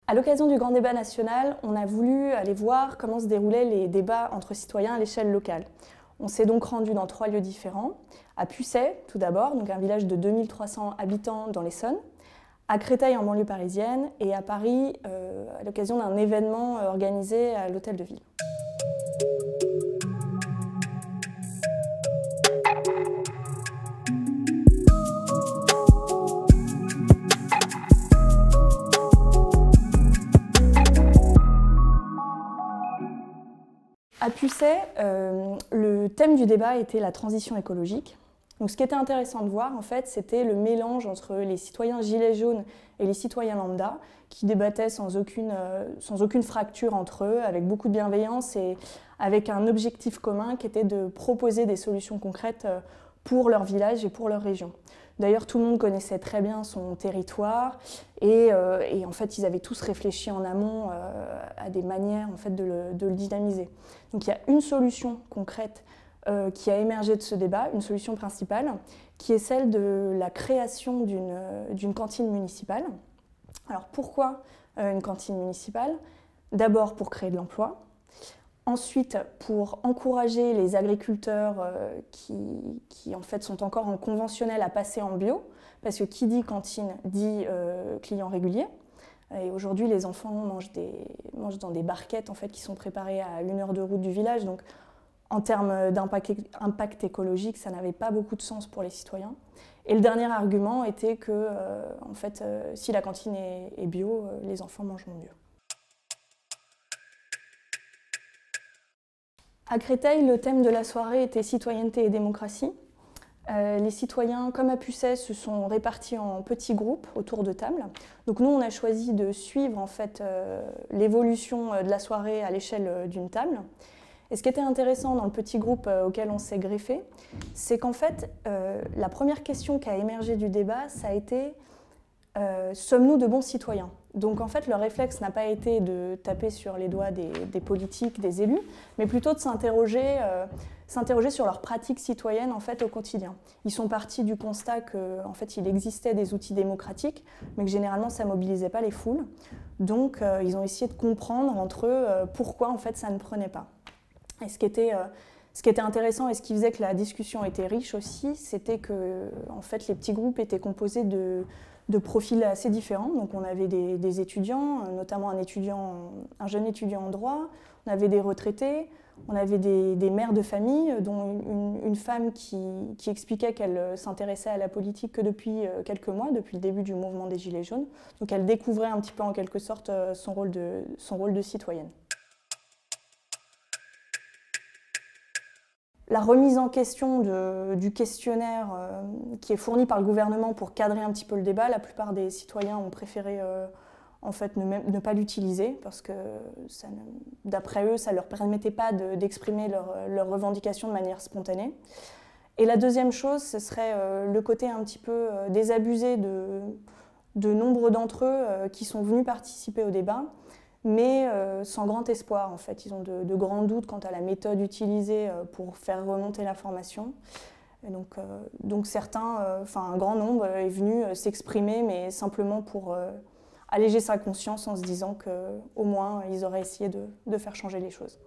À l'occasion du grand débat national, on a voulu aller voir comment se déroulaient les débats entre citoyens à l'échelle locale. On s'est donc rendu dans 3 lieux différents. À Pucet, tout d'abord, donc un village de 2300 habitants dans l'Essonne, à Créteil en banlieue parisienne et à Paris à l'occasion d'un événement organisé à l'Hôtel de Ville. À Pucet, le thème du débat était la transition écologique. Donc, ce qui était intéressant de voir, en fait, c'était le mélange entre les citoyens gilets jaunes et les citoyens lambda, qui débattaient sans aucune fracture entre eux, avec beaucoup de bienveillance et avec un objectif commun qui était de proposer des solutions concrètes pour leur village et pour leur région. D'ailleurs, tout le monde connaissait très bien son territoire et en fait, ils avaient tous réfléchi en amont à des manières en fait, de le dynamiser. Donc il y a une solution concrète qui a émergé de ce débat, une solution principale, qui est celle de la création d'une cantine municipale. Alors pourquoi une cantine municipale? D'abord pour créer de l'emploi. Ensuite, pour encourager les agriculteurs qui en fait sont encore en conventionnel à passer en bio, parce que qui dit cantine dit client régulier. Et aujourd'hui, les enfants mangent dans des barquettes en fait, qui sont préparées à 1 heure de route du village. Donc, en termes d'impact écologique, ça n'avait pas beaucoup de sens pour les citoyens. Et le dernier argument était que, en fait, si la cantine est bio, les enfants mangeront mieux. À Créteil, le thème de la soirée était citoyenneté et démocratie. Les citoyens, comme à Pucet, se sont répartis en petits groupes autour de tables. Donc nous, on a choisi de suivre en fait, l'évolution de la soirée à l'échelle d'une table. Et ce qui était intéressant dans le petit groupe auquel on s'est greffé, c'est qu'en fait, la première question qui a émergé du débat, ça a été sommes-nous de bons citoyens? Donc en fait, le réflexe n'a pas été de taper sur les doigts des politiques, des élus, mais plutôt de s'interroger sur leurs pratiques citoyennes en fait, au quotidien. Ils sont partis du constat qu'en fait, il existait des outils démocratiques, mais que généralement, ça ne mobilisait pas les foules. Donc ils ont essayé de comprendre entre eux pourquoi en fait, ça ne prenait pas. Et ce qui était intéressant et ce qui faisait que la discussion était riche aussi, c'était que en fait, les petits groupes étaient composés de profils assez différents. Donc on avait des étudiants, notamment un jeune étudiant en droit, on avait des retraités, on avait des mères de famille, dont une femme qui expliquait qu'elle s'intéressait à la politique que depuis quelques mois, depuis le début du mouvement des Gilets jaunes. Donc elle découvrait un petit peu en quelque sorte son rôle de citoyenne. La remise en question du questionnaire qui est fourni par le gouvernement pour cadrer un petit peu le débat, la plupart des citoyens ont préféré en fait, ne pas l'utiliser parce que d'après eux, ça ne leur permettait pas d'exprimer leurs revendications de manière spontanée. Et la deuxième chose, ce serait le côté un petit peu désabusé de nombre d'entre eux qui sont venus participer au débat, mais sans grand espoir en fait. Ils ont de grands doutes quant à la méthode utilisée pour faire remonter l'information. Donc certains, un grand nombre est venu s'exprimer, mais simplement pour alléger sa conscience en se disant qu'au moins ils auraient essayé de faire changer les choses.